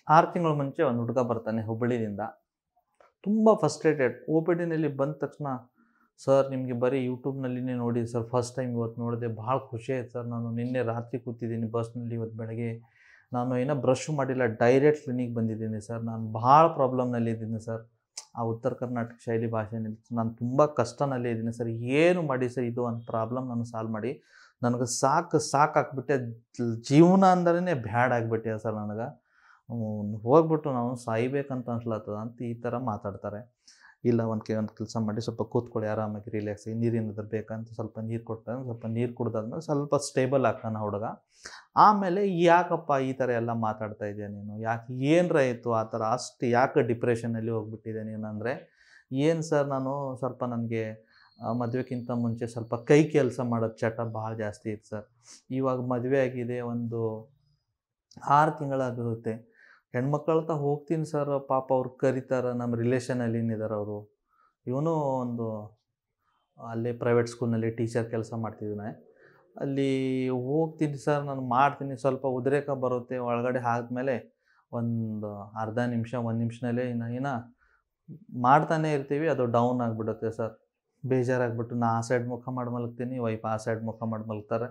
6 ತಿಂಗಳ ಮುಂಚೆ ಒಂದು ಹುಡುಗ ಬರ್ತಾನೆ ಹುಬ್ಬಳ್ಳಿಯಿಂದ. ತುಂಬ ಫ್ರಸ್ಟ್ರೇಟೆಡ್. OPDನಲ್ಲಿ ಬಂದ ತಕ್ಷಣ, ಸರ್ ನಿಮಗೆ ಬರೀ ಯೂಟ್ಯೂಬ್ನಲ್ಲಿನೇ ನೋಡಿ ಸರ್, ಫಸ್ಟ್ ಟೈಮ್ ಇವತ್ತು ನೋಡಿದೆ, ಭಾಳ ಖುಷಿ ಆಯ್ತು ಸರ್. ನಾನು ನಿನ್ನೆ ರಾತ್ರಿ ಕೂತಿದ್ದೀನಿ ಬಸ್ನಲ್ಲಿ, ಇವತ್ತು ಬೆಳಗ್ಗೆ ನಾನು ಏನೋ ಬ್ರಷ್ ಮಾಡಿಲ್ಲ, ಡೈರೆಕ್ಟ್ ಕ್ಲಿನಿಕ್ ಬಂದಿದ್ದೀನಿ ಸರ್. ನಾನು ಭಾಳ ಪ್ರಾಬ್ಲಮ್ನಲ್ಲಿದ್ದೀನಿ ಸರ್. ಆ ಉತ್ತರ ಕರ್ನಾಟಕ ಶೈಲಿ ಭಾಷೆಯಲ್ಲಿ ನಾನು ತುಂಬ ಕಷ್ಟನಲ್ಲೇ ಇದ್ದೀನಿ ಸರ್. ಏನು ಮಾಡಿ ಸರ್, ಇದು ಒಂದು ಪ್ರಾಬ್ಲಮ್ ನಾನು ಸಾಲ್ವ್ ಮಾಡಿ. ನನಗೆ ಸಾಕಾಗ್ಬಿಟ್ಟೆ, ಜೀವನ ಅಂದ್ರೇ ಬ್ಯಾಡ್ ಆಗಿಬಿಟ್ಟೆ ಸರ್. ನನಗೆ ಹೋಗ್ಬಿಟ್ಟು ನಾವು ಸಾಯ್ಬೇಕಂತ ಅನ್ಸ್ಲತ್ತದ ಅಂತ ಈ ಥರ ಮಾತಾಡ್ತಾರೆ. ಇಲ್ಲ, ಒಂದು ಕೆಲಸ ಮಾಡಿ, ಸ್ವಲ್ಪ ಕೂತ್ಕೊಳ್ಳಿ, ಆರಾಮಾಗಿ ರಿಲ್ಯಾಕ್ಸ್ ಆಗಿ, ನೀರೇನಾದ್ರು ಬೇಕಂತ ಸ್ವಲ್ಪ ನೀರು ಕೊಡ್ತಾನೆ. ಸ್ವಲ್ಪ ನೀರು ಕುಡ್ದಾದ್ಮೇಲೆ ಸ್ವಲ್ಪ ಸ್ಟೇಬಲ್ ಆಗ್ತಾನೆ ಹುಡುಗ. ಆಮೇಲೆ ಯಾಕಪ್ಪ ಈ ಥರ ಎಲ್ಲ ಮಾತಾಡ್ತಾ ಇದೆಯಾ ನೀನು, ಯಾಕೆ ಏನರ ಆಯಿತು ಆ ಥರ, ಅಷ್ಟು ಯಾಕೆ ಡಿಪ್ರೆಷನಲ್ಲಿ ಹೋಗ್ಬಿಟ್ಟಿದೆ ನೀನು ಅಂದರೆ, ಏನು ಸರ್ ನಾನು ಸ್ವಲ್ಪ ನನಗೆ ಮದುವೆಗಿಂತ ಮುಂಚೆ ಸ್ವಲ್ಪ ಕೈ ಕೆಲಸ ಮಾಡೋದು ಚಟ ಭಾಳ ಜಾಸ್ತಿ ಇತ್ತು ಸರ್. ಇವಾಗ ಮದುವೆ ಆಗಿದೆ, ಒಂದು 6 ತಿಂಗಳಾಗಿರುತ್ತೆ. ಹೆಣ್ಮಕ್ಳ ಹತ್ರ ಹೋಗ್ತೀನಿ ಸರ್, ಪಾಪ ಅವ್ರು ಕರೀತಾರೆ. ನಮ್ಮ ರಿಲೇಷನಲ್ಲಿ ಏನಿದ್ದಾರೆ ಅವರು, ಇವನು ಒಂದು ಅಲ್ಲೇ ಪ್ರೈವೇಟ್ ಸ್ಕೂಲ್ನಲ್ಲಿ ಟೀಚರ್ ಕೆಲಸ ಮಾಡ್ತಿದ್ದಾನೆ. ಅಲ್ಲಿ ಹೋಗ್ತೀನಿ ಸರ್, ನಾನು ಮಾಡ್ತೀನಿ, ಸ್ವಲ್ಪ ಉದ್ರೇಕ ಬರುತ್ತೆ. ಒಳಗಡೆ ಆದಮೇಲೆ ಒಂದು ಅರ್ಧ ನಿಮಿಷ 1 ನಿಮಿಷದಲ್ಲೇ ಇನ್ನು ಮಾಡ್ತಾನೆ ಇರ್ತೀವಿ, ಅದು ಡೌನ್ ಆಗಿಬಿಡುತ್ತೆ ಸರ್. ಬೇಜಾರಾಗ್ಬಿಟ್ಟು ನಾ ಆ ಸೈಡ್ ಮುಖ ಮಾಡಿ ಮಲಗ್ತೀನಿ, ವೈಫ್ ಆ ಸೈಡ್ ಮುಖ ಮಾಡಿ ಮಲಗ್ತಾರೆ.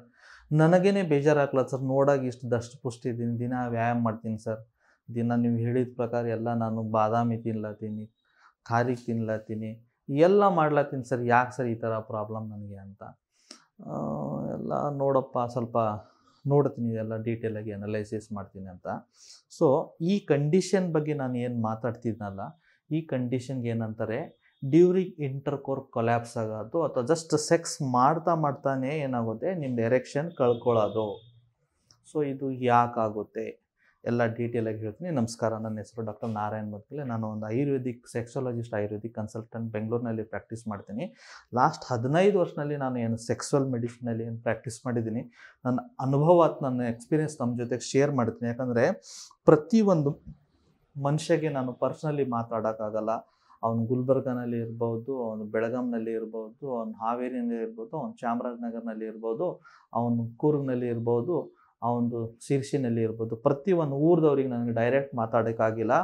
ನನಗೇನೆ ಬೇಜಾರಾಗ್ಲತ್ತ ಸರ್. ನೋಡಾಗ ಇಷ್ಟು ದಷ್ಟು ಪುಷ್ಟಿ ಇದ್ದೀನಿ, ದಿನ ವ್ಯಾಯಾಮ ಮಾಡ್ತೀನಿ ಸರ್. ದಿನ ನೀವು ಹೇಳಿದ ಪ್ರಕಾರ ಎಲ್ಲ ನಾನು ಬಾದಾಮಿ ತಿನ್ಲತ್ತೀನಿ, ಖಾರಿಗೆ ತಿನ್ಲತ್ತೀನಿ, ಎಲ್ಲ ಮಾಡ್ಲತ್ತೀನಿ ಸರ್. ಯಾಕೆ ಸರ್ ಈ ಥರ ಪ್ರಾಬ್ಲಮ್ ನನಗೆ ಅಂತ ಎಲ್ಲ ನೋಡಪ್ಪ, ಸ್ವಲ್ಪ ನೋಡ್ತೀನಿ, ಎಲ್ಲ ಡೀಟೇಲಾಗಿ ಅನಲೈಸಿಸ್ ಮಾಡ್ತೀನಿ ಅಂತ. ಸೊ ಈ ಕಂಡೀಷನ್ ಬಗ್ಗೆ ನಾನು ಏನು ಮಾತಾಡ್ತಿದ್ನಲ್ಲ, ಈ ಕಂಡೀಷನ್ಗೆ ಏನಂತಾರೆ, ಡ್ಯೂರಿಂಗ್ ಇಂಟರ್ಕೋರ್ ಕೊಲ್ಯಾಪ್ಸ್ ಆಗೋದು, ಅಥವಾ ಜಸ್ಟ್ ಸೆಕ್ಸ್ ಮಾಡ್ತಾನೆ ಏನಾಗುತ್ತೆ, ನಿಮ್ದು ಎರೆಕ್ಷನ್ ಕಳ್ಕೊಳ್ಳೋದು. ಸೊ ಇದು ಯಾಕಾಗುತ್ತೆ ಎಲ್ಲ ಡೀಟೇಲಾಗಿ ಹೇಳ್ತೀನಿ. ನಮಸ್ಕಾರ, ನನ್ನ ಹೆಸರು ಡಾಕ್ಟರ್ ನಾರಾಯಣ್ ಮದ್ಕಲೆ. ನಾನು ಒಂದು ಆಯುರ್ವೇದಿಕ್ ಸೆಕ್ಸಾಲಜಿಸ್ಟ್, ಆಯುರ್ವೇದಿಕ್ ಕನ್ಸಲ್ಟೆಂಟ್, ಬೆಂಗಳೂರಿನಲ್ಲಿ ಪ್ರಾಕ್ಟೀಸ್ ಮಾಡ್ತೀನಿ. ಲಾಸ್ಟ್ 15 ವರ್ಷದಲ್ಲಿ ನಾನು ಏನು ಸೆಕ್ಸುವಲ್ ಮೆಡಿಸಿನಲ್ಲಿ ಏನು ಪ್ರಾಕ್ಟೀಸ್ ಮಾಡಿದ್ದೀನಿ, ನನ್ನ ಅನುಭವ, ನನ್ನ ಎಕ್ಸ್ಪೀರಿಯೆನ್ಸ್ ನಮ್ಮ ಜೊತೆಗೆ ಶೇರ್ ಮಾಡ್ತೀನಿ. ಯಾಕಂದರೆ ಪ್ರತಿಯೊಂದು ಮನುಷ್ಯಗೆ ನಾನು ಪರ್ಸ್ನಲಿ ಮಾತಾಡೋಕ್ಕಾಗಲ್ಲ. ಅವನು ಗುಲ್ಬರ್ಗಾನಲ್ಲಿ ಇರ್ಬೋದು, ಅವನು ಬೆಳಗಾಂನಲ್ಲಿ ಇರ್ಬೋದು, ಅವನು ಹಾವೇರಿನಲ್ಲಿ ಇರ್ಬೋದು, ಅವನು ಚಾಮರಾಜನಗರನಲ್ಲಿ ಇರ್ಬೋದು, ಅವನು ಕೂರ್ಗ್ನಲ್ಲಿ ಇರ್ಬೋದು, ಅವನು ಶಿರ್ಸಿನಲ್ಲಿ ಇರ್ಬೋದು. ಪ್ರತಿಯೊಂದು ಊರದವ್ರಿಗೆ ನನಗೆ ಡೈರೆಕ್ಟ್ ಮಾತಾಡೋಕ್ಕಾಗಿಲ್ಲ.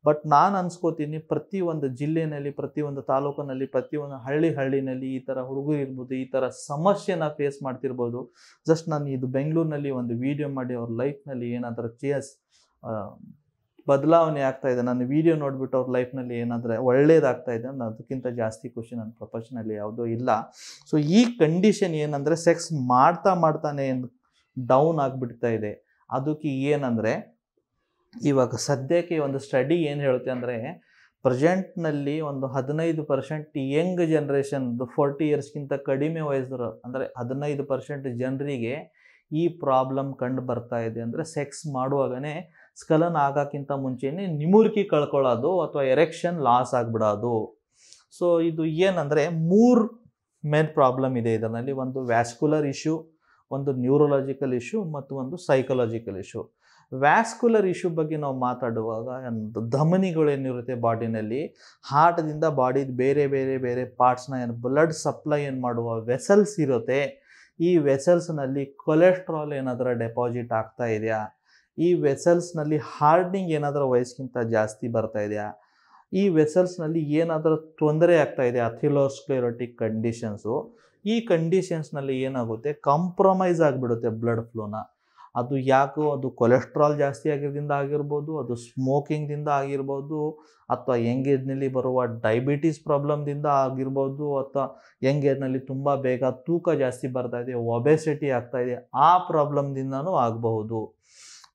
ಬಟ್ ನಾನು ಅನ್ಸ್ಕೋತೀನಿ, ಪ್ರತಿಯೊಂದು ಜಿಲ್ಲೆಯಲ್ಲಿ, ಪ್ರತಿಯೊಂದು ತಾಲೂಕಿನಲ್ಲಿ, ಪ್ರತಿಯೊಂದು ಹಳ್ಳಿನಲ್ಲಿ ಈ ಥರ ಹುಡುಗರು ಇರ್ಬೋದು, ಈ ಥರ ಸಮಸ್ಯೆನ ಫೇಸ್ ಮಾಡ್ತಿರ್ಬೋದು. ಜಸ್ಟ್ ನಾನು ಇದು ಬೆಂಗಳೂರಿನಲ್ಲಿ ಒಂದು ವಿಡಿಯೋ ಮಾಡಿ ಅವ್ರ ಲೈಫ್ನಲ್ಲಿ ಏನಾದರೂ ಬದಲಾವಣೆ ಆಗ್ತಾಯಿದೆ, ನನ್ನ ವಿಡಿಯೋ ನೋಡಿಬಿಟ್ಟು ಅವ್ರ ಲೈಫ್ನಲ್ಲಿ ಏನಾದರೂ ಒಳ್ಳೇದಾಗ್ತಾಯಿದೆ ಅನ್ನೋ, ಅದಕ್ಕಿಂತ ಜಾಸ್ತಿ ಖುಷಿ ನನ್ನ ಪ್ರೊಫೆಷನಲ್ಲಿ ಯಾವುದೂ ಇಲ್ಲ. ಸೊ ಈ ಕಂಡೀಷನ್ ಏನಂದರೆ, ಸೆಕ್ಸ್ ಮಾಡ್ತಾನೆ ಡೌನ್ ಆಗಿಬಿಡ್ತಾ ಇದೆ. ಅದಕ್ಕೆ ಏನಂದರೆ, ಇವಾಗ ಸದ್ಯಕ್ಕೆ ಒಂದು ಸ್ಟಡಿ ಏನು ಹೇಳುತ್ತೆ ಅಂದರೆ, ಪ್ರೆಸೆಂಟ್ನಲ್ಲಿ ಒಂದು 15% ಯಂಗ್ ಜನ್ರೇಷನ್, 40 ಇಯರ್ಸ್ಗಿಂತ ಕಡಿಮೆ ವಯಸ್ಸರು, ಅಂದರೆ 15% ಜನರಿಗೆ ಈ ಪ್ರಾಬ್ಲಮ್ ಕಂಡು ಬರ್ತಾ ಇದೆ. ಅಂದರೆ ಸೆಕ್ಸ್ ಮಾಡುವಾಗನೇ ಸ್ಖಲನ ಆಗೋಕ್ಕಿಂತ ಮುಂಚೆನೇ ನಿಮುರ್ಕಿ ಕಳ್ಕೊಳ್ಳೋದು, ಅಥವಾ ಎರೆಕ್ಷನ್ ಲಾಸ್ ಆಗಿಬಿಡೋದು. ಸೊ ಇದು ಏನಂದರೆ, 3 ಮೇನ್ ಪ್ರಾಬ್ಲಮ್ ಇದೆ ಇದರಲ್ಲಿ. ಒಂದು ವ್ಯಾಸ್ಕ್ಯುಲರ್ ಇಶ್ಯೂ, ಒಂದು ನ್ಯೂರೋಲಾಜಿಕಲ್ ಇಶ್ಯೂ, ಮತ್ತು ಒಂದು ಸೈಕಲಾಜಿಕಲ್ ಇಶ್ಯೂ. ವ್ಯಾಸ್ಕ್ಯುಲರ್ ಇಶ್ಯೂ ಬಗ್ಗೆ ನಾವು ಮಾತಾಡುವಾಗ, ಒಂದು ಧಮನಿಗಳೇನಿರುತ್ತೆ ಬಾಡಿನಲ್ಲಿ, ಹಾರ್ಟ್ದಿಂದ ಬಾಡಿದ ಬೇರೆ ಪಾರ್ಟ್ಸ್ನ ಏನು ಬ್ಲಡ್ ಸಪ್ಲೈ ಏನು ಮಾಡುವ ವೆಸಲ್ಸ್ ಇರುತ್ತೆ, ಈ ವೆಸಲ್ಸ್ನಲ್ಲಿ ಕೊಲೆಸ್ಟ್ರಾಲ್ ಏನಾದರೂ ಡೆಪಾಸಿಟ್ ಆಗ್ತಾ ಇದೆಯಾ, ಈ ವೆಸಲ್ಸ್ನಲ್ಲಿ ಹಾರ್ಡ್ನಿಂಗ್ ಏನಾದರೂ ವಯಸ್ಸಿಗಿಂತ ಜಾಸ್ತಿ ಬರ್ತಾ ಇದೆಯಾ, ಈ ವೆಸಲ್ಸ್ನಲ್ಲಿ ಏನಾದರೂ ತೊಂದರೆ ಆಗ್ತಾ ಇದೆಯಾ, ಅಥಿರೋಸ್ಕ್ಲೆರೋಟಿಕ್ ಕಂಡೀಷನ್ಸು. ಈ ಕಂಡೀಷನ್ಸ್ನಲ್ಲಿ ಏನಾಗುತ್ತೆ, ಕಾಂಪ್ರಮೈಸ್ ಆಗಿಬಿಡುತ್ತೆ ಬ್ಲಡ್ ಫ್ಲೋನ. ಅದು ಯಾಕೋ, ಅದು ಕೊಲೆಸ್ಟ್ರಾಲ್ ಜಾಸ್ತಿ ಆಗಿರೋದ್ರಿಂದ ಆಗಿರ್ಬೋದು, ಅದು ಸ್ಮೋಕಿಂಗ್ದಿಂದ ಆಗಿರ್ಬೋದು, ಅಥವಾ ಯಂಗ್ ಏಜ್ನಲ್ಲಿ ಬರುವ ಡಯಾಬಿಟೀಸ್ ಪ್ರಾಬ್ಲಮ್ದಿಂದ ಆಗಿರ್ಬೋದು, ಅಥವಾ ಯಂಗ್ ಏಜ್ನಲ್ಲಿ ತುಂಬ ಬೇಗ ತೂಕ ಜಾಸ್ತಿ ಬರ್ತಾ ಇದೆ, ಒಬೆಸಿಟಿ ಆಗ್ತಾ ಇದೆ, ಆ ಪ್ರಾಬ್ಲಮ್ದಿಂದನೂ ಆಗಬಹುದು.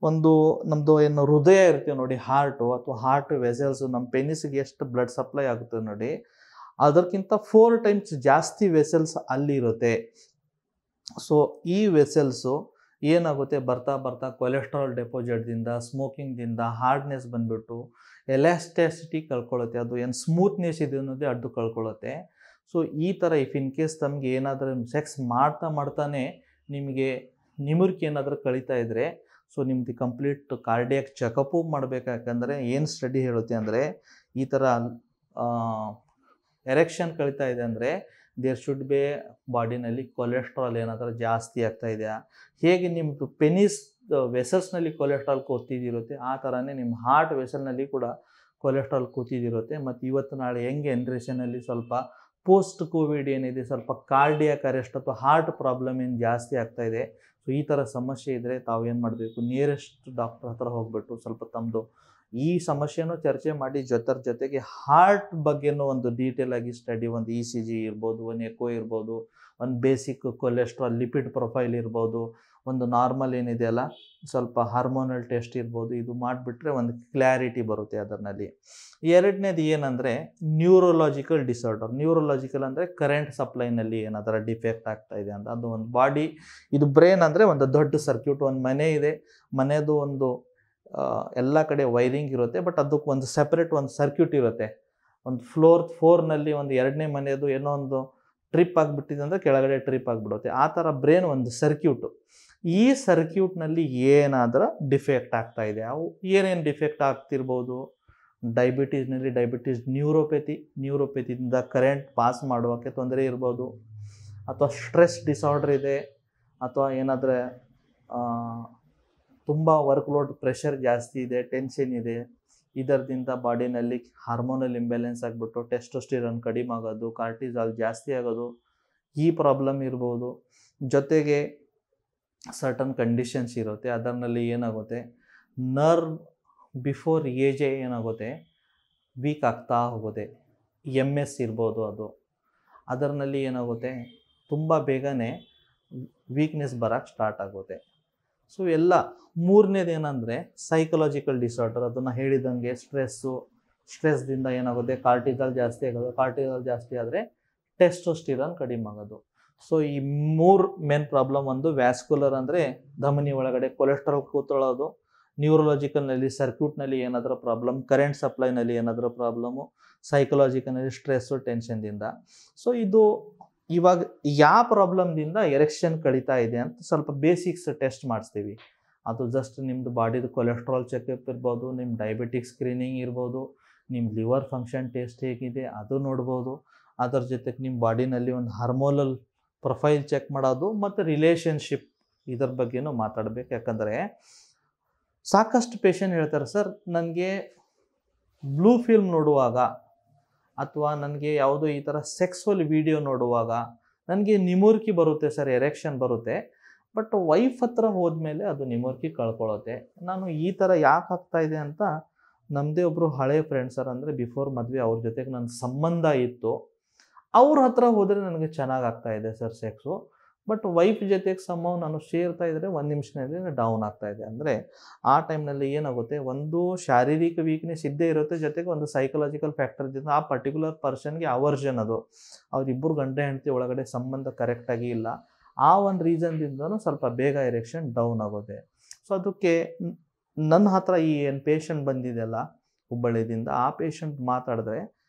ಒಂದು ನಮ್ಮದು ಏನು ಹೃದಯ ಇರುತ್ತೆ ನೋಡಿ, ಹಾರ್ಟು, ಅಥವಾ ಹಾರ್ಟ್ ವೆಸಲ್ಸು, ನಮ್ಮ ಪೆನಿಸ್ಗೆ ಎಷ್ಟು ಬ್ಲಡ್ ಸಪ್ಲೈ ಆಗುತ್ತೆ ನೋಡಿ, ಅದಕ್ಕಿಂತ 4 ಟೈಮ್ಸ್ ಜಾಸ್ತಿ ವೆಸಲ್ಸ್ ಅಲ್ಲಿರುತ್ತೆ. ಸೊ ಈ ವೆಸಲ್ಸು ಏನಾಗುತ್ತೆ, ಬರ್ತಾ ಕೊಲೆಸ್ಟ್ರಾಲ್ ಡೆಪಾಸಿಟ್ದಿಂದ, ಸ್ಮೋಕಿಂಗ್ದಿಂದ ಹಾರ್ಡ್ನೆಸ್ ಬಂದುಬಿಟ್ಟು ಎಲಾಸ್ಟಿಸಿಟಿ ಕಳ್ಕೊಳ್ಳುತ್ತೆ. ಅದು ಏನು ಸ್ಮೂತ್ನೆಸ್ ಇದೆ ಅನ್ನೋದೇ ಅದು ಕಳ್ಕೊಳ್ಳುತ್ತೆ. ಸೊ ಈ ಥರ ಇಫ್ ಇನ್ ಕೇಸ್ ತಮಗೆ ಏನಾದರೂ ಸೆಕ್ಸ್ ಮಾಡ್ತಾನೆ ನಿಮಗೆ ನಿಮುರ್ಕಿ ಏನಾದರೂ ಕಳೀತಾ ಇದ್ದರೆ, ಸೊ ನಿಮ್ಮದು ಕಂಪ್ಲೀಟ್ ಕಾರ್ಡಿಯಾಕ್ ಚೆಕಪ್ಪು ಮಾಡಬೇಕು. ಯಾಕಂದರೆ ಏನು ಸ್ಟಡಿ ಹೇಳುತ್ತೆ ಅಂದರೆ, ಈ ಥರ ಎರೆಕ್ಷನ್ ಕಳೀತಾ ಇದೆ ಅಂದರೆ ದೇರ್ ಶುಡ್ ಬಿ ಬಾಡಿನಲ್ಲಿ ಕೊಲೆಸ್ಟ್ರಾಲ್ ಏನಾದರೂ ಜಾಸ್ತಿ ಆಗ್ತಾ ಇದೆಯಾ, ಹೇಗೆ ನಿಮ್ಮದು ಪೆನಿಸ್ ವೆಸಲ್ಸ್ನಲ್ಲಿ ಕೊಲೆಸ್ಟ್ರಾಲ್ ಕೂತಿದಿರುತ್ತೆ ಆ ಥರನೇ ನಿಮ್ಮ ಹಾರ್ಟ್ ವೆಸಲ್ನಲ್ಲಿ ಕೂಡ ಕೊಲೆಸ್ಟ್ರಾಲ್ ಕೂತಿದಿರುತ್ತೆ. ಮತ್ತು ಇವತ್ತು ನಾಳೆ ಯಂಗ್ ಜನ್ರೇಷನಲ್ಲಿ ಸ್ವಲ್ಪ ಪೋಸ್ಟ್ ಕೋವಿಡ್ ಏನಿದೆ, ಸ್ವಲ್ಪ ಕಾರ್ಡಿಯಾಕ್ ಅರೆಸ್ಟ್ ಅಥವಾ ಹಾರ್ಟ್ ಪ್ರಾಬ್ಲಮ್ ಏನು ಜಾಸ್ತಿ ಆಗ್ತಾ ಇದೆ. ಸೊ ಈ ಥರ ಸಮಸ್ಯೆ ಇದ್ದರೆ ತಾವೇನು ಮಾಡಬೇಕು, ನಿಯರೆಸ್ಟ್ ಡಾಕ್ಟರ್ ಹತ್ರ ಹೋಗ್ಬಿಟ್ಟು ಸ್ವಲ್ಪ ತಮ್ಮದು ಈ ಸಮಸ್ಯೆನೂ ಚರ್ಚೆ ಮಾಡಿ ಜೊತೆಗೆ ಹಾರ್ಟ್ ಬಗ್ಗೆನೂ ಒಂದು ಡೀಟೇಲ್ ಆಗಿ ಸ್ಟಡಿ, ಒಂದು ECG ಇರ್ಬೋದು, ಒಂದು ಎಕೋ ಇರ್ಬೋದು, ಒಂದು ಬೇಸಿಕ್ ಕೊಲೆಸ್ಟ್ರಾಲ್ ಲಿಪಿಡ್ ಪ್ರೊಫೈಲ್ ಇರ್ಬೋದು, ಒಂದು ನಾರ್ಮಲ್ ಏನಿದೆಯಲ್ಲ ಸ್ವಲ್ಪ ಹಾರ್ಮೋನಲ್ ಟೆಸ್ಟ್ ಇರ್ಬೋದು, ಇದು ಮಾಡಿಬಿಟ್ರೆ ಒಂದು ಕ್ಲಾರಿಟಿ ಬರುತ್ತೆ ಅದರಲ್ಲಿ. ಎರಡನೇದು ಏನಂದರೆ ನ್ಯೂರೋಲಾಜಿಕಲ್ ಡಿಸಾರ್ಡರ್. ನ್ಯೂರೋಲಾಜಿಕಲ್ ಅಂದರೆ ಕರೆಂಟ್ ಸಪ್ಲೈನಲ್ಲಿ ಏನಾದರೂ ಡಿಫೆಕ್ಟ್ ಆಗ್ತಾ ಇದೆ ಅಂತ. ಅದು ಒಂದು ಬಾಡಿ, ಇದು ಬ್ರೈನ್ ಅಂದರೆ ಒಂದು ದೊಡ್ಡ ಸರ್ಕ್ಯೂಟ್. ಒಂದು ಮನೆ ಇದೆ, ಮನೆಯದು ಒಂದು ಎಲ್ಲ ಕಡೆ ವೈರಿಂಗ್ ಇರುತ್ತೆ, ಬಟ್ ಅದಕ್ಕೆ ಒಂದು ಸೆಪ್ರೇಟ್ ಒಂದು ಸರ್ಕ್ಯೂಟ್ ಇರುತ್ತೆ. ಒಂದು ಫ್ಲೋರ್ 4ನಲ್ಲಿ ಒಂದು 2ನೇ ಮನೆಯದು ಏನೋ ಒಂದು ಟ್ರಿಪ್ ಆಗಿಬಿಟ್ಟಿದೆ ಅಂದರೆ ಕೆಳಗಡೆ ಟ್ರಿಪ್ ಆಗಿಬಿಡುತ್ತೆ. ಆ ಥರ ಬ್ರೈನ್ ಒಂದು ಸರ್ಕ್ಯೂಟು. ಈ ಸರ್ಕ್ಯೂಟ್ನಲ್ಲಿ ಏನಾದರೂ ಡಿಫೆಕ್ಟ್ ಆಗ್ತಾ ಇದೆ. ಅವು ಏನೇನು ಡಿಫೆಕ್ಟ್ ಆಗ್ತಿರ್ಬೋದು, ಡಯಾಬಿಟೀಸ್ನಲ್ಲಿ ಡಯಾಬಿಟೀಸ್, ನ್ಯೂರೋಪೆಥಿಯಿಂದ ಕರೆಂಟ್ ಪಾಸ್ ಮಾಡೋಕ್ಕೆ ತೊಂದರೆ ಇರ್ಬೋದು, ಅಥವಾ ಸ್ಟ್ರೆಸ್ ಡಿಸಾರ್ಡರ್ ಇದೆ, ಅಥವಾ ಏನಾದರೆ ತುಂಬ ವರ್ಕ್ಲೋಡ್ ಪ್ರೆಷರ್ ಜಾಸ್ತಿ ಇದೆ, ಟೆನ್ಷನ್ ಇದೆ, ಇದರಿಂದ ಬಾಡಿನಲ್ಲಿ ಹಾರ್ಮೋನಲ್ ಇಂಬ್ಯಾಲೆನ್ಸ್ ಆಗಿಬಿಟ್ಟು ಟೆಸ್ಟೋಸ್ಟಿರಾನ್ ಕಡಿಮೆ ಆಗೋದು, ಕಾರ್ಟಿಸಾಲ್ ಜಾಸ್ತಿ ಆಗೋದು, ಈ ಪ್ರಾಬ್ಲಮ್ ಇರ್ಬೋದು. ಜೊತೆಗೆ ಸರ್ಟನ್ ಕಂಡೀಷನ್ಸ್ ಇರುತ್ತೆ, ಅದರಲ್ಲಿ ಏನಾಗುತ್ತೆ ನರ್ವ್ ಬಿಫೋರ್ ಏಜೇ ಏನಾಗುತ್ತೆ ವೀಕ್ ಆಗ್ತಾ ಹೋಗುತ್ತೆ. MS ಇರ್ಬೋದು, ಅದರಲ್ಲಿ ಏನಾಗುತ್ತೆ ತುಂಬ ಬೇಗನೆ ವೀಕ್ನೆಸ್ ಬರೋಕ್ಕೆ ಸ್ಟಾರ್ಟ್ ಆಗುತ್ತೆ. ಸೊ ಎಲ್ಲ. ಮೂರನೇದು ಏನಂದರೆ ಸೈಕಲಾಜಿಕಲ್ ಡಿಸಾರ್ಡರ್. ಅದನ್ನು ಹೇಳಿದಂಗೆ ಸ್ಟ್ರೆಸ್ದಿಂದ ಏನಾಗುತ್ತೆ ಕಾರ್ಟಿಸಾಲ್ ಜಾಸ್ತಿ ಆಗೋದು, ಕಾರ್ಟಿಸಾಲ್ ಜಾಸ್ತಿ ಆದರೆ ಟೆಸ್ಟೋಸ್ಟಿರಾನ್ ಕಡಿಮೆ ಆಗೋದು. ಸೊ ಈ 3 ಮೇನ್ ಪ್ರಾಬ್ಲಮ್. ಒಂದು ವ್ಯಾಸ್ಕುಲರ್ ಅಂದರೆ ಧಮನಿ ಒಳಗಡೆ ಕೊಲೆಸ್ಟ್ರಾಲ್ ಕೂತ್ಕೊಳ್ಳೋದು, ನ್ಯೂರೋಲಾಜಿಕಲ್ನಲ್ಲಿ ಸರ್ಕ್ಯೂಟ್ನಲ್ಲಿ ಏನಾದರೂ ಪ್ರಾಬ್ಲಮ್, ಕರೆಂಟ್ ಸಪ್ಲೈನಲ್ಲಿ ಏನಾದರೂ ಪ್ರಾಬ್ಲಮ್ಮು, ಸೈಕಲಾಜಿಕಲ್ನಲ್ಲಿ ಸ್ಟ್ರೆಸ್ಸು ಟೆನ್ಷನ್ದಿಂದ. ಸೊ ಇದು ಇವಾಗ ಯಾವ ಪ್ರಾಬ್ಲಮ್ದಿಂದ ಎರೆಕ್ಷನ್ ಕಡಿತಾ ಇದೆ ಅಂತ ಸ್ವಲ್ಪ ಬೇಸಿಕ್ಸ್ ಟೆಸ್ಟ್ ಮಾಡಿಸ್ತೀವಿ. ಅದು ಜಸ್ಟ್ ನಿಮ್ಮದು ಬಾಡಿದು ಕೊಲೆಸ್ಟ್ರಾಲ್ ಚೆಕಪ್ ಇರ್ಬೋದು, ನಿಮ್ಮ ಡಯಾಬಿಟಿಕ್ ಸ್ಕ್ರೀನಿಂಗ್ ಇರ್ಬೋದು, ನಿಮ್ಮ ಲಿವರ್ ಫಂಕ್ಷನ್ ಟೆಸ್ಟ್ ಹೇಗಿದೆ ಅದು ನೋಡ್ಬೋದು. ಅದರ ಜೊತೆಗೆ ನಿಮ್ಮ ಬಾಡಿನಲ್ಲಿ ಒಂದು ಹಾರ್ಮೋನಲ್ ಪ್ರೊಫೈಲ್ ಚೆಕ್ ಮಾಡೋದು, ಮತ್ತು ರಿಲೇಷನ್ಶಿಪ್ ಇದರ ಬಗ್ಗೆನೂ ಮಾತಾಡಬೇಕು. ಯಾಕಂದರೆ ಸಾಕಷ್ಟು ಪೇಷಂಟ್ ಹೇಳ್ತಾರೆ, ಸರ್ ನನಗೆ ಬ್ಲೂ ಫಿಲ್ಮ್ ನೋಡುವಾಗ ಅಥವಾ ನನಗೆ ಯಾವುದೋ ಈ ಥರ ಸೆಕ್ಸುವಲ್ ವಿಡಿಯೋ ನೋಡುವಾಗ ನನಗೆ ನಿಮೂರ್ಕಿ ಬರುತ್ತೆ ಸರ್, ಎರೆಕ್ಷನ್ ಬರುತ್ತೆ, ಬಟ್ ವೈಫ್ ಹತ್ರ ಹೋದ್ಮೇಲೆ ಅದು ನಿಮೂರ್ಕಿ ಕಳ್ಕೊಳ್ಳುತ್ತೆ. ನಾನು ಈ ಥರ ಯಾಕೆ ಆಗ್ತಾ ಇದೆ ಅಂತ ನಮ್ಮದೇ ಒಬ್ಬರು ಹಳೆಯ ಫ್ರೆಂಡ್ ಸರ್, ಅಂದರೆ ಬಿಫೋರ್ ಮದುವೆ ಅವ್ರ ಜೊತೆಗೆ ನನ್ನ ಸಂಬಂಧ ಇತ್ತು, ಅವ್ರ ಹತ್ರ ಹೋದರೆ ನನಗೆ ಚೆನ್ನಾಗಿ ಆಗ್ತಾ ಇದೆ ಸರ್ ಸೆಕ್ಸು, ಬಟ್ ವೈಫ್ ಜೊತೆಗೆ ಸಂಭವ ನಾನು ಸೇರ್ತಾ ಇದ್ದರೆ 1 ನಿಮಿಷದಲ್ಲಿ ಡೌನ್ ಆಗ್ತಾ ಇದೆ. ಅಂದರೆ ಆ ಟೈಮ್ನಲ್ಲಿ ಏನಾಗುತ್ತೆ, ಒಂದು ಶಾರೀರಿಕ ವೀಕ್ನೆಸ್ ಇದ್ದೇ ಇರುತ್ತೆ, ಜೊತೆಗೆ ಒಂದು ಸೈಕಲಾಜಿಕಲ್ ಫ್ಯಾಕ್ಟರ್ದಿಂದ ಆ ಪರ್ಟಿಕ್ಯುಲರ್ ಪರ್ಸನ್ಗೆ ಅವರ್ಜನ್, ಅದು ಅವರಿಬ್ಬರು ಗಂಡ ಹೆಂಡತಿ ಒಳಗಡೆ ಸಂಬಂಧ ಕರೆಕ್ಟಾಗಿ ಇಲ್ಲ, ಆ ಒಂದು ರೀಸನ್ದಿಂದನೂ ಸ್ವಲ್ಪ ಬೇಗ ಎರೆಕ್ಷನ್ ಡೌನ್ ಆಗೋದೆ. ಸೊ ಅದಕ್ಕೆ ನನ್ನ ಹತ್ರ ಈ ಏನು ಪೇಷಂಟ್ ಬಂದಿದೆಯಲ್ಲ ಹುಬ್ಬಳ್ಳಿದಿಂದ, ಆ ಪೇಷಂಟ್ ಮಾತಾಡಿದ್ರೆ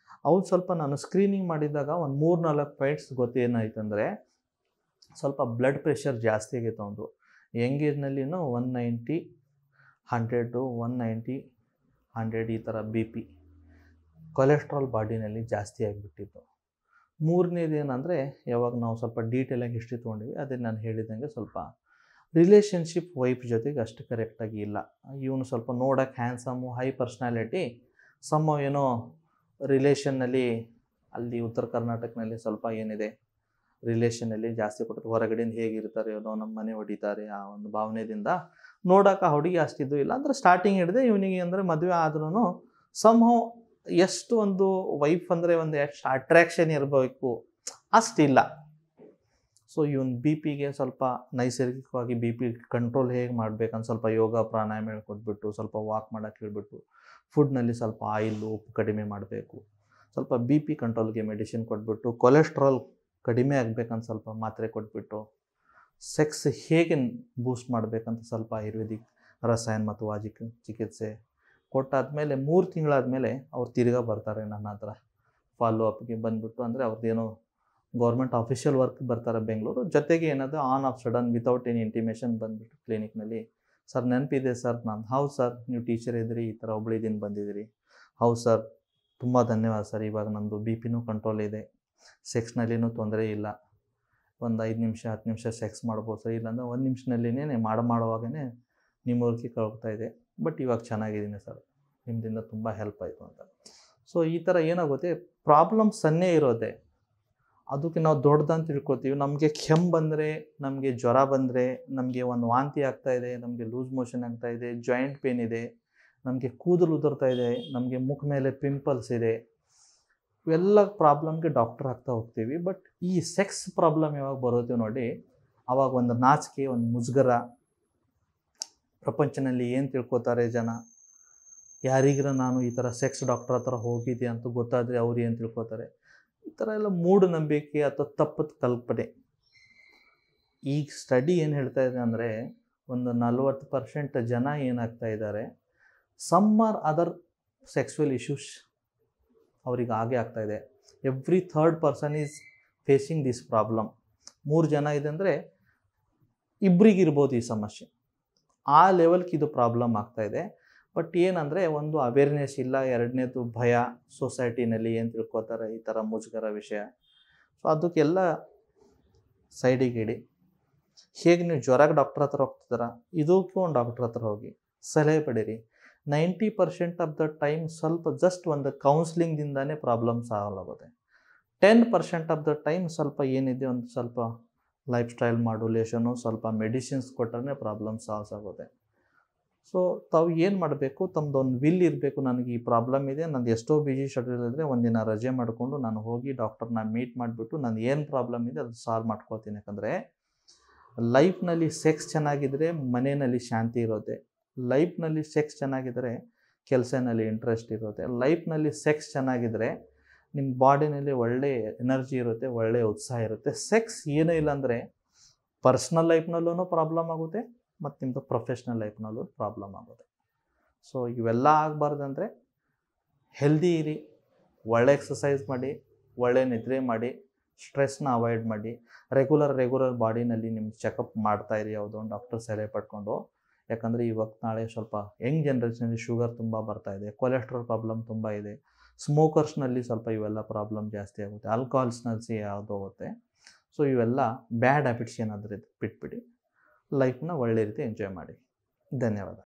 ಅವ್ರು ಸ್ವಲ್ಪ ನಾನು ಸ್ಕ್ರೀನಿಂಗ್ ಮಾಡಿದಾಗ ಒಂದು 3-4 ಪಾಯಿಂಟ್ಸ್ ಗೊತ್ತೇನಾಯ್ತಂದರೆ, ಸ್ವಲ್ಪ ಬ್ಲಡ್ ಪ್ರೆಷರ್ ಜಾಸ್ತಿ ಆಗಿತ್ತು ಅವನು. ಯಂಗೇಜ್ನಲ್ಲಿನೂ 190, 100, 190, 100 ಈ ಥರ BP, ಕೊಲೆಸ್ಟ್ರಾಲ್ ಬಾಡಿನಲ್ಲಿ ಜಾಸ್ತಿ ಆಗಿಬಿಟ್ಟಿತ್ತು. ಮೂರನೇದು ಏನಂದರೆ, ಯಾವಾಗ ನಾವು ಸ್ವಲ್ಪ ಡೀಟೇಲಾಗಿ ಹಿಸ್ಟ್ರಿ ತೊಗೊಂಡಿವಿ, ಅದೇ ನಾನು ಹೇಳಿದಂಗೆ ಸ್ವಲ್ಪ ರಿಲೇಷನ್ಶಿಪ್ ವೈಫ್ ಜೊತೆಗೆ ಅಷ್ಟು ಕರೆಕ್ಟಾಗಿ ಇಲ್ಲ. ಇವನು ಸ್ವಲ್ಪ ನೋಡೋಕ್ಕೆ ಹ್ಯಾಂಡ್ಸಮ್ಮು, ಹೈ ಪರ್ಸ್ನಾಲಿಟಿ, ಏನೋ ರಿಲೇಷನ್ನಲ್ಲಿ ಅಲ್ಲಿ ಉತ್ತರ ಕರ್ನಾಟಕದಲ್ಲಿ ಸ್ವಲ್ಪ ಏನಿದೆ ರಿಲೇಷನಲ್ಲಿ ಜಾಸ್ತಿ ಕೊಟ್ಟು ಹೊರಗಡೆಯಿಂದ ಹೇಗಿರ್ತಾರೆ ಏನೋ ನಮ್ಮ ಮನೆ ಹೊಡಿತಾರೆ ಆ ಒಂದು ಭಾವನೆಯಿಂದ ನೋಡೋಕೆ ಆ ಹುಡುಗಿ ಅಷ್ಟಿದ್ದು ಇಲ್ಲ. ಅಂದರೆ ಸ್ಟಾರ್ಟಿಂಗ್ ಹಿಡಿದೆ ಇವನಿಗೆ ಅಂದರೆ ಮದುವೆ ಆದ್ರೂ ಎಷ್ಟು ಒಂದು ವೈಫ್ ಅಂದರೆ ಒಂದು ಎಷ್ಟು ಅಟ್ರ್ಯಾಕ್ಷನ್ ಇರಬೇಕು ಅಷ್ಟಿಲ್ಲ. ಸೊ ಇವನು BP ಸ್ವಲ್ಪ ನೈಸರ್ಗಿಕವಾಗಿ BP ಕಂಟ್ರೋಲ್ ಹೇಗೆ ಮಾಡಬೇಕಂತ ಸ್ವಲ್ಪ ಯೋಗ ಪ್ರಾಣಾಯಾಮ ಹೇಳ್ಕೊಟ್ಬಿಟ್ಟು, ಸ್ವಲ್ಪ ವಾಕ್ ಮಾಡೋಕ್ಕೆ ಹೇಳ್ಬಿಟ್ಟು, ಫುಡ್ನಲ್ಲಿ ಸ್ವಲ್ಪ ಆಯಿಲ್ ಉಪ್ಪು ಕಡಿಮೆ ಮಾಡಬೇಕು, ಸ್ವಲ್ಪ BP ಕಂಟ್ರೋಲ್ಗೆ ಮೆಡಿಸಿನ್ ಕೊಟ್ಬಿಟ್ಟು, ಕೊಲೆಸ್ಟ್ರಾಲ್ ಕಡಿಮೆ ಆಗಬೇಕಂತ ಸ್ವಲ್ಪ ಮಾತ್ರೆ ಕೊಟ್ಬಿಟ್ಟು, ಸೆಕ್ಸ್ ಹೇಗೆ ಬೂಸ್ಟ್ ಮಾಡಬೇಕಂತ ಸ್ವಲ್ಪ ಆಯುರ್ವೇದಿಕ್ ರಸಾಯನ ಮತ್ತು ವಾಜಿಕ ಚಿಕಿತ್ಸೆ ಕೊಟ್ಟಾದಮೇಲೆ 3 ತಿಂಗಳಾದಮೇಲೆ ಅವ್ರು ತಿರ್ಗಾ ಬರ್ತಾರೆ ನನ್ನ ಹತ್ರ ಫಾಲೋ ಅಪ್ಗೆ ಬಂದುಬಿಟ್ಟು. ಅಂದರೆ ಅವ್ರದ್ದೇನೋ ಗೌರ್ಮೆಂಟ್ ಆಫಿಷಿಯಲ್ ವರ್ಕ್ ಬರ್ತಾರೆ ಬೆಂಗಳೂರು, ಜೊತೆಗೆ ಏನಾದರೂ on off sudden without any intimation ಬಂದುಬಿಟ್ಟು ಕ್ಲಿನಿಕ್ನಲ್ಲಿ, ಸರ್ ನೆನಪಿದೆ ಸರ್ ನಾನು, ಹೌದು ಸರ್ ನೀವು ಟೀಚರ್ ಇದ್ರಿ, ಈ ಥರ ಹುಬ್ಬಳ್ಳಿದಿಂದ ಬಂದಿದ್ದೀರಿ, ಹೌದು ಸರ್ ತುಂಬ ಧನ್ಯವಾದ ಸರ್, ಇವಾಗ ನಮ್ಮದು BPನೂ ಕಂಟ್ರೋಲ್ ಇದೆ, ಸೆಕ್ಸ್ನಲ್ಲಿನೂ ತೊಂದರೆ ಇಲ್ಲ, ಒಂದು 5 ನಿಮಿಷ 10 ನಿಮಿಷ ಸೆಕ್ಸ್ ಮಾಡ್ಬೋದು ಸರ್, ಇಲ್ಲಾಂದರೆ 1 ನಿಮಿಷದಲ್ಲಿನೇ ಮಾಡುವಾಗಲೇ ನಿಮ್ಮೂರಿಗೆ ಕಳ್ಕೊತಾ ಇದೆ. ಬಟ್ ಇವಾಗ ಚೆನ್ನಾಗಿದ್ದೀನಿ ಸರ್, ನಿಮ್ಮಿಂದ ತುಂಬ ಹೆಲ್ಪ್ ಆಯಿತು ಅಂತ. ಸೊ ಈ ಥರ ಏನಾಗುತ್ತೆ, ಪ್ರಾಬ್ಲಮ್ ಸನ್ನೆ ಇರೋದೆ, ಅದಕ್ಕೆ ನಾವು ದೊಡ್ಡದಂತ ತಿಳ್ಕೊತೀವಿ. ನಮಗೆ ಕೆಮ್ಮು ಬಂದರೆ, ನಮಗೆ ಜ್ವರ ಬಂದರೆ, ನಮಗೆ ಒಂದು ವಾಂತಿ ಆಗ್ತಾಯಿದೆ, ನಮಗೆ ಲೂಸ್ ಮೋಷನ್ ಆಗ್ತಾಯಿದೆ, ಜಾಯಿಂಟ್ ಪೇನ್ ಇದೆ, ನಮಗೆ ಕೂದಲು ಉದುರ್ತಾ ಇದೆ, ನಮಗೆ ಮುಖ ಮೇಲೆ ಪಿಂಪಲ್ಸ್ ಇದೆ, ಇವೆಲ್ಲ ಪ್ರಾಬ್ಲಮ್ಗೆ ಡಾಕ್ಟರ್ ಆಗ್ತಾ ಹೋಗ್ತೀವಿ. ಬಟ್ ಈ ಸೆಕ್ಸ್ ಪ್ರಾಬ್ಲಮ್ ಯಾವಾಗ ಬರೋದು ನೋಡಿ, ಆವಾಗ ಒಂದು ನಾಚಿಕೆ, ಒಂದು ಮುಜುಗರ, ಪ್ರಪಂಚದಲ್ಲಿ ಏನು ತಿಳ್ಕೊತಾರೆ ಜನ, ಯಾರಿಗಾರ ನಾನು ಈ ಥರ ಸೆಕ್ಸ್ ಡಾಕ್ಟರ್ ಹತ್ರ ಹೋಗಿದ್ದೆ ಅಂತ ಗೊತ್ತಾದರೆ ಅವ್ರು ಏನು ತಿಳ್ಕೊತಾರೆ, ಈ ಥರ ಎಲ್ಲ ಮೂಢನಂಬಿಕೆ ಅಥವಾ ತಪ್ಪದ ಕಲ್ಪನೆ. ಈಗ ಸ್ಟಡಿ ಏನು ಹೇಳ್ತಾ ಇದೆ ಅಂದರೆ, ಒಂದು 40% ಜನ ಏನಾಗ್ತಾ ಇದ್ದಾರೆ, some are other sexual issues ಅವ್ರಿಗೆ ಹಾಗೆ ಆಗ್ತಾಯಿದೆ. Every 3rd person is facing this problem. 3 ಜನ ಇದೆ ಅಂದರೆ ಇಬ್ಬರಿಗಿರ್ಬೋದು ಈ ಸಮಸ್ಯೆ, ಆ ಲೆವೆಲ್ಗೆ ಇದು ಪ್ರಾಬ್ಲಮ್ ಆಗ್ತಾಯಿದೆ. ಬಟ್ ಏನಂದರೆ, ಒಂದು ಅವೇರ್ನೆಸ್ ಇಲ್ಲ, ಎರಡನೇದು ಭಯ, ಸೊಸೈಟಿನಲ್ಲಿ ಏನು ತಿಳ್ಕೊತಾರೆ ಈ ಥರ ಮುಜುಗರ ವಿಷಯ. ಸೊ ಅದಕ್ಕೆಲ್ಲ ಸೈಡಿಗೆ ಇಡಿ. ಹೇಗೆ ನೀವು ಜ್ವರಕ್ಕೆ ಡಾಕ್ಟರ್ ಹತ್ರ ಹೋಗ್ತಿದ್ದೀರ, ಇದಕ್ಕೂ ಒಂದು ಡಾಕ್ಟರ್ ಹತ್ರ ಹೋಗಿ ಸಲಹೆ ಪಡೀರಿ. 90% ಆಫ್ ದ ಟೈಮ್ ಸ್ವಲ್ಪ ಜಸ್ಟ್ ಒಂದು ಕೌನ್ಸ್ಲಿಂಗ್ದಿಂದನೇ ಪ್ರಾಬ್ಲಮ್ ಸಾಲ್ವ್ ಆಗುತ್ತೆ. 10% ಆಫ್ ದ ಟೈಮ್ ಸ್ವಲ್ಪ ಏನಿದೆ, ಒಂದು ಸ್ವಲ್ಪ ಲೈಫ್ ಸ್ಟೈಲ್ ಮಾಡ್ಯುಲೇಷನು, ಸ್ವಲ್ಪ ಮೆಡಿಸಿನ್ಸ್ ಕೊಟ್ಟರೆ ಪ್ರಾಬ್ಲಮ್ ಸಾಲ್ವ್ ಆಗುತ್ತೆ. ಸೊ ತಾವು ಏನು ಮಾಡಬೇಕು, ತಮ್ಮದೊಂದು ವಿಲ್ ಇರಬೇಕು. ನನಗೆ ಈ ಪ್ರಾಬ್ಲಮ್ ಇದೆ, ನಂದು ಎಷ್ಟೋ ಬಿಜಿ ಶೆಡ್ಯೂಲ್ ಇದ್ದರೆ ಒಂದಿನ ರಜೆ ಮಾಡಿಕೊಂಡು ನಾನು ಹೋಗಿ ಡಾಕ್ಟರ್ನ ಮೀಟ್ ಮಾಡಿಬಿಟ್ಟು ನಾನು ಏನು ಪ್ರಾಬ್ಲಮ್ ಇದೆ ಅದು ಸಾಲ್ವ್ ಮಾಡ್ಕೊಳ್ತೀನಿ. ಯಾಕಂದರೆ ಲೈಫ್ನಲ್ಲಿ ಸೆಕ್ಸ್ ಚೆನ್ನಾಗಿದ್ದರೆ ಮನೆಯಲ್ಲಿ ಶಾಂತಿ ಇರುತ್ತೆ, ಲೈಫ್ನಲ್ಲಿ ಸೆಕ್ಸ್ ಚೆನ್ನಾಗಿದ್ದರೆ ಕೆಲಸನಲ್ಲಿ ಇಂಟ್ರೆಸ್ಟ್ ಇರುತ್ತೆ, ಲೈಫ್ನಲ್ಲಿ ಸೆಕ್ಸ್ ಚೆನ್ನಾಗಿದ್ದರೆ ನಿಮ್ಮ ಬಾಡಿನಲ್ಲಿ ಒಳ್ಳೆ ಎನರ್ಜಿ ಇರುತ್ತೆ, ಒಳ್ಳೆಯ ಉತ್ಸಾಹ ಇರುತ್ತೆ. ಸೆಕ್ಸ್ ಏನೂ ಇಲ್ಲ ಅಂದರೆ ಪರ್ಸ್ನಲ್ ಲೈಫ್ನಲ್ಲೂ ಪ್ರಾಬ್ಲಮ್ ಆಗುತ್ತೆ ಮತ್ತು ನಿಮ್ಮದು ಪ್ರೊಫೆಷ್ನಲ್ ಲೈಫ್ನಲ್ಲೂ ಪ್ರಾಬ್ಲಮ್ ಆಗುತ್ತೆ. ಸೊ ಇವೆಲ್ಲ ಆಗಬಾರ್ದಂದರೆ ಹೆಲ್ದಿ ಇರಿ, ಒಳ್ಳೆ ಎಕ್ಸಸೈಸ್ ಮಾಡಿ, ಒಳ್ಳೆ ನಿದ್ರೆ ಮಾಡಿ, ಸ್ಟ್ರೆಸ್ನ ಅವಾಯ್ಡ್ ಮಾಡಿ, ರೆಗ್ಯುಲರ್ ಬಾಡಿನಲ್ಲಿ ನಿಮ್ಮ ಚೆಕಪ್ ಮಾಡ್ತಾಯಿರಿ, ಯಾವುದೋ ಒಂದು ಡಾಕ್ಟರ್ ಸಲಹೆ ಪಡ್ಕೊಂಡು. ಯಾಕಂದರೆ ಇವಾಗ ನಾಳೆ ಸ್ವಲ್ಪ ಯಂಗ್ ಜನ್ರೇಷನಲ್ಲಿ ಶುಗರ್ ತುಂಬ ಬರ್ತಾಯಿದೆ, ಕೊಲೆಸ್ಟ್ರಾಲ್ ಪ್ರಾಬ್ಲಮ್ ತುಂಬ ಇದೆ, ಸ್ಮೋಕರ್ಸ್ನಲ್ಲಿ ಸ್ವಲ್ಪ ಇವೆಲ್ಲ ಪ್ರಾಬ್ಲಮ್ ಜಾಸ್ತಿ ಆಗುತ್ತೆ, ಆಲ್ಕೋಹಾಲ್ಸ್ನಲ್ಲಿ ಯಾವುದೋ ಹೋಗುತ್ತೆ. ಸೊ ಇವೆಲ್ಲ ಬ್ಯಾಡ್ ಹ್ಯಾಬಿಟ್ಸ್ ಏನಾದರೂ ಬಿಟ್ಬಿಡಿ, ಲೈಫ್ನ ಒಳ್ಳೆ ರೀತಿ ಎಂಜಾಯ್ ಮಾಡಿ. ಧನ್ಯವಾದ.